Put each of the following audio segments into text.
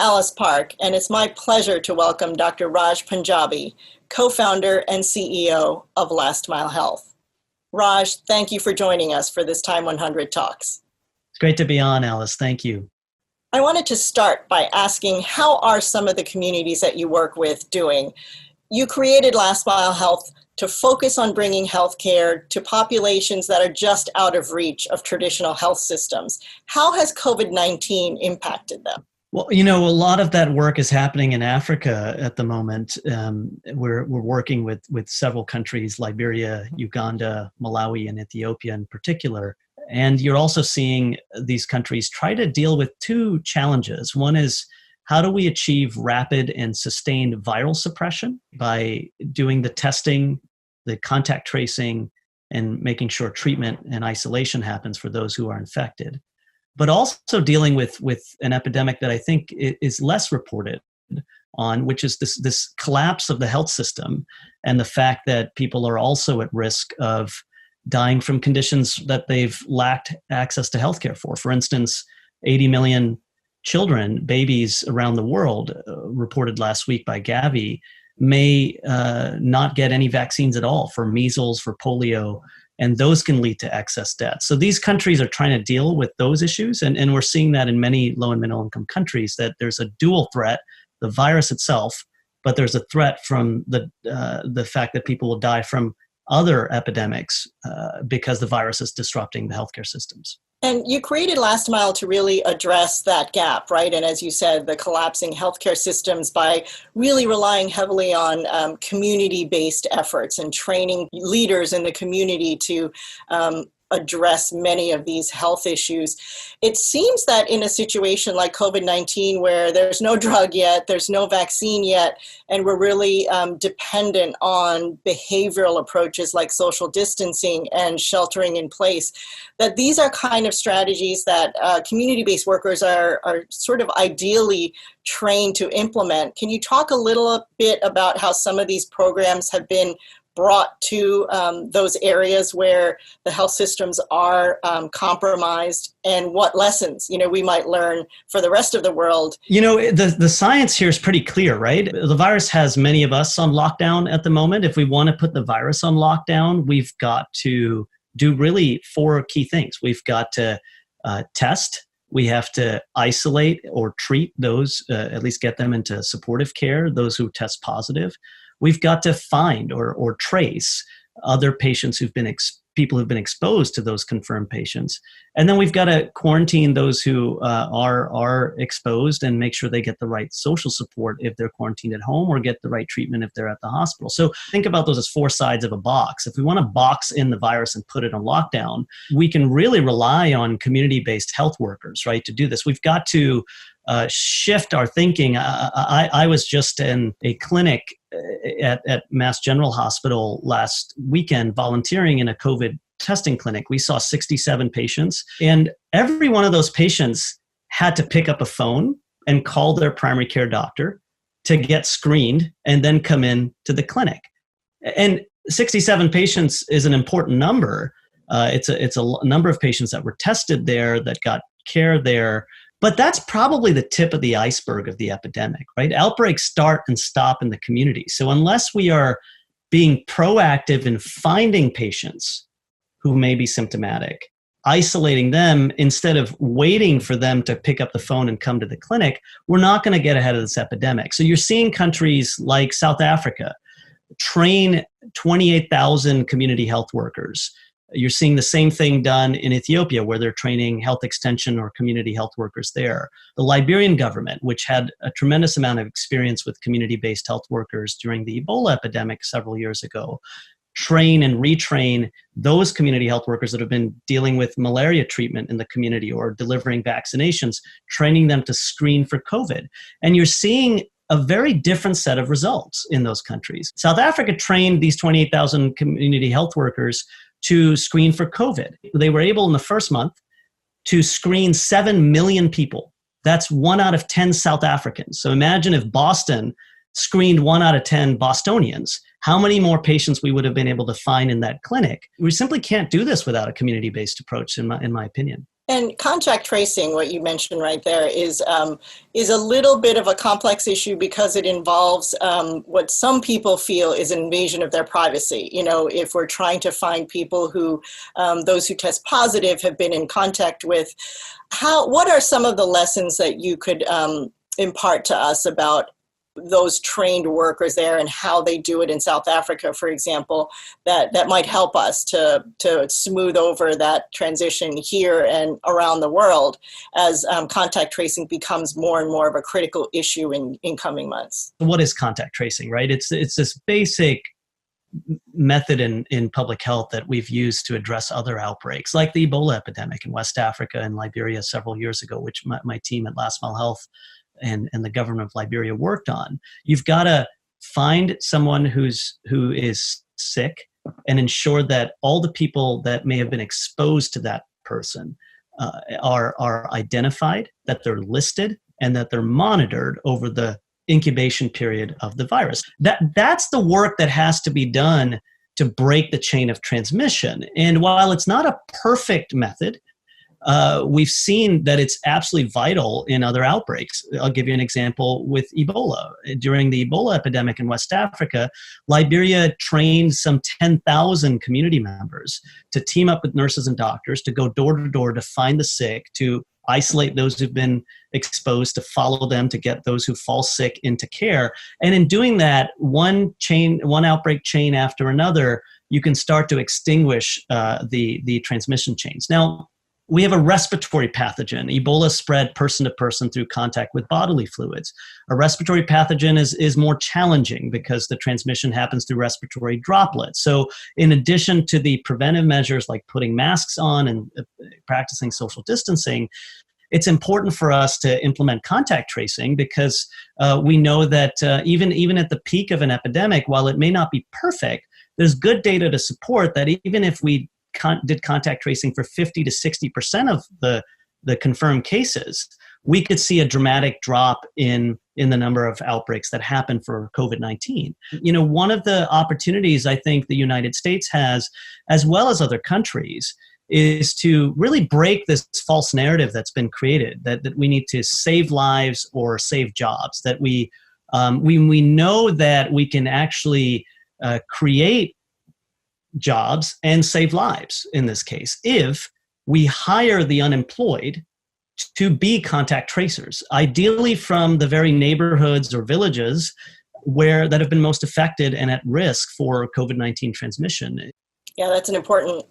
Alice Park, and it's my pleasure to welcome Dr. Raj Panjabi, co-founder and CEO of Last Mile Health. Raj, thank you for joining us for this TIME100 Talks. It's great to be on, Alice. Thank you. I wanted to start by asking, how are some of the communities that you work with doing? You created Last Mile Health to focus on bringing healthcare to populations that are just out of reach of traditional health systems. How has COVID-19 impacted them? Well, a lot of that work is happening in Africa at the moment. We're working with several countries, Liberia, Uganda, Malawi, and Ethiopia in particular. And you're also seeing these countries try to deal with two challenges. One is, how do we achieve rapid and sustained viral suppression by doing the testing, the contact tracing, and making sure treatment and isolation happens for those who are infected? But also dealing with an epidemic that I think is less reported on, which is this collapse of the health system and the fact that people are also at risk of dying from conditions that they've lacked access to healthcare for. For instance, 80 million children, babies around the world, reported last week by Gavi, may not get any vaccines at all for measles, for polio, and those can lead to excess deaths. So these countries are trying to deal with those issues, and we're seeing that in many low and middle income countries, that there's a dual threat, the virus itself, but there's a threat from the fact that people will die from other epidemics because the virus is disrupting the healthcare systems. And you created Last Mile to really address that gap, right? And as you said, the collapsing healthcare systems by really relying heavily on community-based efforts and training leaders in the community to address many of these health issues. It seems that in a situation like COVID-19, where there's no drug yet, there's no vaccine yet, and we're really dependent on behavioral approaches like social distancing and sheltering in place, that these are kind of strategies that community-based workers are sort of ideally trained to implement. Can you talk a little bit about how some of these programs have been brought to those areas where the health systems are compromised, and what lessons we might learn for the rest of the world? The science here is pretty clear, right? The virus has many of us on lockdown at the moment. If we want to put the virus on lockdown, we've got to do really four key things. We've got to test. We have to isolate or treat those, at least get them into supportive care, those who test positive. We've got to find or trace other patients people who've been exposed to those confirmed patients. And then we've got to quarantine those who are exposed and make sure they get the right social support if they're quarantined at home, or get the right treatment if they're at the hospital. So think about those as four sides of a box. If we want to box in the virus and put it on lockdown, we can really rely on community-based health workers, right, to do this. We've got to shift our thinking. I was just in a clinic at Mass General Hospital last weekend volunteering in a COVID testing clinic. We saw 67 patients, and every one of those patients had to pick up a phone and call their primary care doctor to get screened and then come in to the clinic. And 67 patients is an important number. It's a number of patients that were tested there, that got care there. But that's probably the tip of the iceberg of the epidemic, right? Outbreaks start and stop in the community. So unless we are being proactive in finding patients who may be symptomatic, isolating them instead of waiting for them to pick up the phone and come to the clinic, we're not going to get ahead of this epidemic. So you're seeing countries like South Africa train 28,000 community health workers. You're seeing the same thing done in Ethiopia, where they're training health extension or community health workers there. The Liberian government, which had a tremendous amount of experience with community-based health workers during the Ebola epidemic several years ago, train and retrain those community health workers that have been dealing with malaria treatment in the community or delivering vaccinations, training them to screen for COVID. And you're seeing a very different set of results in those countries. South Africa trained these 28,000 community health workers to screen for COVID. They were able in the first month to screen 7 million people. That's 1 out of 10 South Africans. So imagine if Boston screened 1 out of 10 Bostonians, how many more patients we would have been able to find in that clinic. We simply can't do this without a community-based approach, in my opinion. And contact tracing, what you mentioned right there, is a little bit of a complex issue because it involves what some people feel is an invasion of their privacy. You know, if we're trying to find people who, those who test positive have been in contact with, what are some of the lessons that you could impart to us about those trained workers there and how they do it in South Africa, for example, that might help us to smooth over that transition here and around the world as contact tracing becomes more and more of a critical issue in coming months? What is contact tracing, right? It's this basic method in public health that we've used to address other outbreaks, like the Ebola epidemic in West Africa and Liberia several years ago, which my team at Last Mile Health and the government of Liberia worked on. You've got to find someone who is sick and ensure that all the people that may have been exposed to that person are identified, that they're listed, and that they're monitored over the incubation period of the virus. That's the work that has to be done to break the chain of transmission. And while it's not a perfect method, we've seen that it's absolutely vital in other outbreaks. I'll give you an example with Ebola. During the Ebola epidemic in West Africa, Liberia trained some 10,000 community members to team up with nurses and doctors to go door to door to find the sick, to isolate those who've been exposed, to follow them, to get those who fall sick into care. And in doing that, one outbreak chain after another, you can start to extinguish the transmission chains. Now, we have a respiratory pathogen. Ebola spread person to person through contact with bodily fluids. A respiratory pathogen is more challenging because the transmission happens through respiratory droplets. So in addition to the preventive measures like putting masks on and practicing social distancing, it's important for us to implement contact tracing because we know that even at the peak of an epidemic, while it may not be perfect, there's good data to support that even if we did contact tracing for 50 to 60% of the confirmed cases, we could see a dramatic drop in the number of outbreaks that happen for COVID-19. You know, one of the opportunities I think the United States has, as well as other countries, is to really break this false narrative that's been created that we need to save lives or save jobs, that we know that we can actually create jobs and save lives in this case if we hire the unemployed to be contact tracers, ideally from the very neighborhoods or villages that have been most affected and at risk for COVID-19 transmission. Yeah, that's an important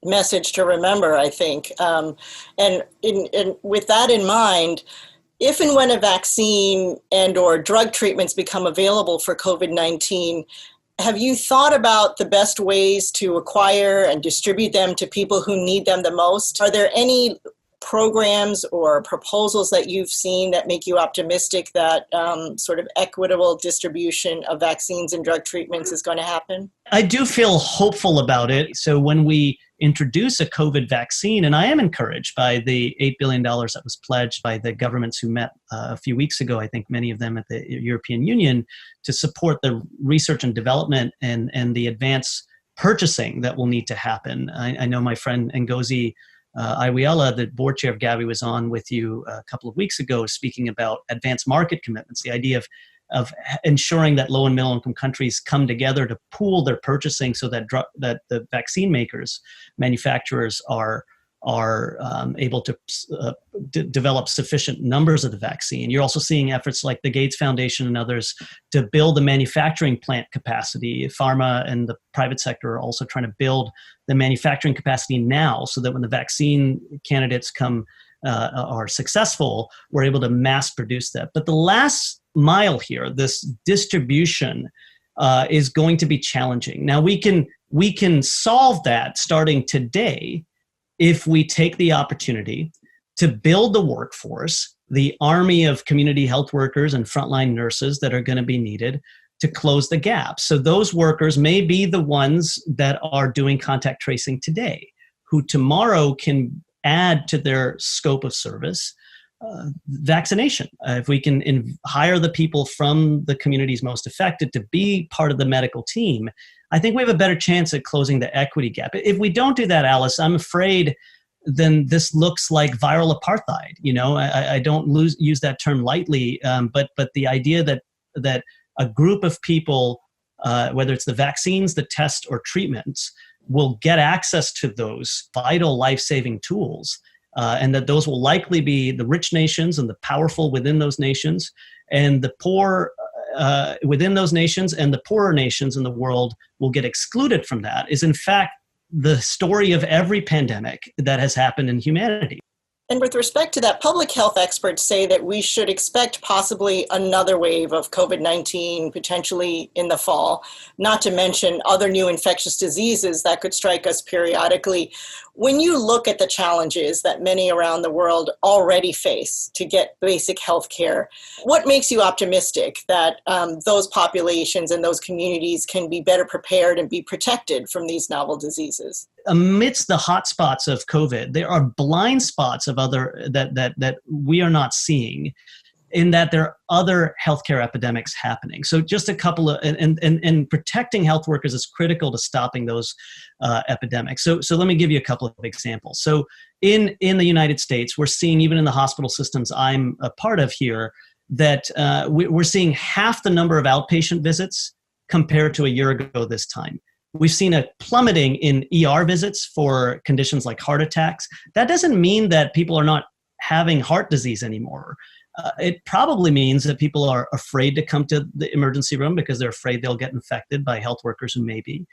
message to remember, I think. And with that in mind, if and when a vaccine and or drug treatments become available for COVID-19, have you thought about the best ways to acquire and distribute them to people who need them the most? Are there any programs or proposals that you've seen that make you optimistic that sort of equitable distribution of vaccines and drug treatments is going to happen? I do feel hopeful about it. So when we introduce a COVID vaccine, and I am encouraged by the $8 billion that was pledged by the governments who met a few weeks ago, I think many of them at the European Union, to support the research and development and the advanced purchasing that will need to happen. I know my friend Ngozi Iweala, the board chair of Gavi, was on with you a couple of weeks ago speaking about advanced market commitments, the idea of ensuring that low and middle income countries come together to pool their purchasing so that the vaccine manufacturers are able to develop sufficient numbers of the vaccine. You're also seeing efforts like the Gates Foundation and others to build the manufacturing plant capacity. Pharma and the private sector are also trying to build the manufacturing capacity now so that when the vaccine candidates are successful, we're able to mass produce that. But the last mile here, this distribution, is going to be challenging. Now we can solve that starting today if we take the opportunity to build the workforce, the army of community health workers and frontline nurses that are going to be needed to close the gap. So those workers may be the ones that are doing contact tracing today, who tomorrow can add to their scope of service vaccination. If we can hire the people from the communities most affected to be part of the medical team, I think we have a better chance at closing the equity gap. If we don't do that, Alice, I'm afraid then this looks like viral apartheid. I don't use that term lightly, but the idea that a group of people, whether it's the vaccines, the tests, or treatments, will get access to those vital life-saving tools, and that those will likely be the rich nations and the powerful within those nations, and the poor within those nations, and the poorer nations in the world will get excluded from that, is in fact the story of every pandemic that has happened in humanity. And with respect to that, public health experts say that we should expect possibly another wave of COVID-19 potentially in the fall, not to mention other new infectious diseases that could strike us periodically. When you look at the challenges that many around the world already face to get basic health care, what makes you optimistic that those populations and those communities can be better prepared and be protected from these novel diseases? Amidst the hotspots of COVID, there are blind spots of other that we are not seeing, in that there are other healthcare epidemics happening. So just a couple of, and protecting health workers is critical to stopping those epidemics. So let me give you a couple of examples. So in the United States, we're seeing, even in the hospital systems I'm a part of here, that we're seeing half the number of outpatient visits compared to a year ago this time. We've seen a plummeting in ER visits for conditions like heart attacks. That doesn't mean that people are not having heart disease anymore. It probably means that people are afraid to come to the emergency room because they're afraid they'll get infected by health workers who may be.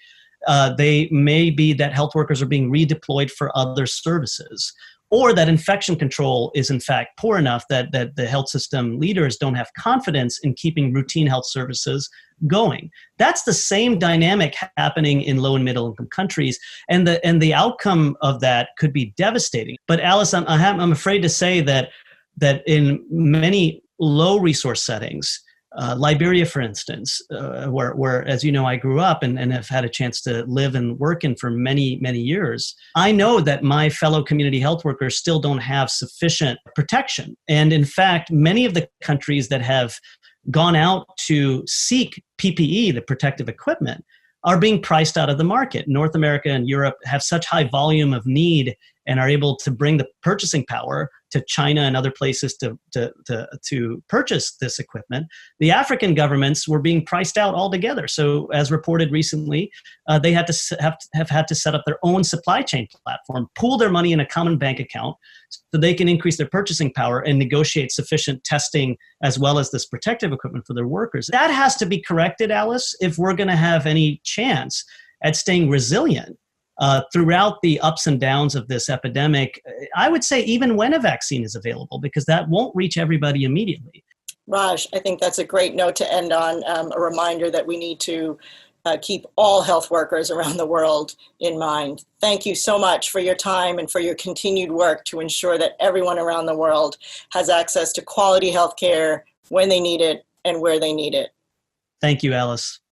They may be that health workers are being redeployed for other services, or that infection control is in fact poor enough that the health system leaders don't have confidence in keeping routine health services going. That's the same dynamic happening in low and middle income countries, and the outcome of that could be devastating. But Alice, I'm afraid to say that in many low resource settings, Liberia, for instance, where, as you know, I grew up and have had a chance to live and work in for many, many years, I know that my fellow community health workers still don't have sufficient protection. And in fact, many of the countries that have gone out to seek PPE, the protective equipment, are being priced out of the market. North America and Europe have such high volume of need and are able to bring the purchasing power to China and other places to purchase this equipment. The African governments were being priced out altogether. So, as reported recently, they had to have had to set up their own supply chain platform, pool their money in a common bank account, so they can increase their purchasing power and negotiate sufficient testing as well as this protective equipment for their workers. That has to be corrected, Alice, if we're going to have any chance at staying resilient throughout the ups and downs of this epidemic. I would say even when a vaccine is available, because that won't reach everybody immediately. Raj, I think that's a great note to end on, a reminder that we need to keep all health workers around the world in mind. Thank you so much for your time and for your continued work to ensure that everyone around the world has access to quality health care when they need it and where they need it. Thank you, Alice.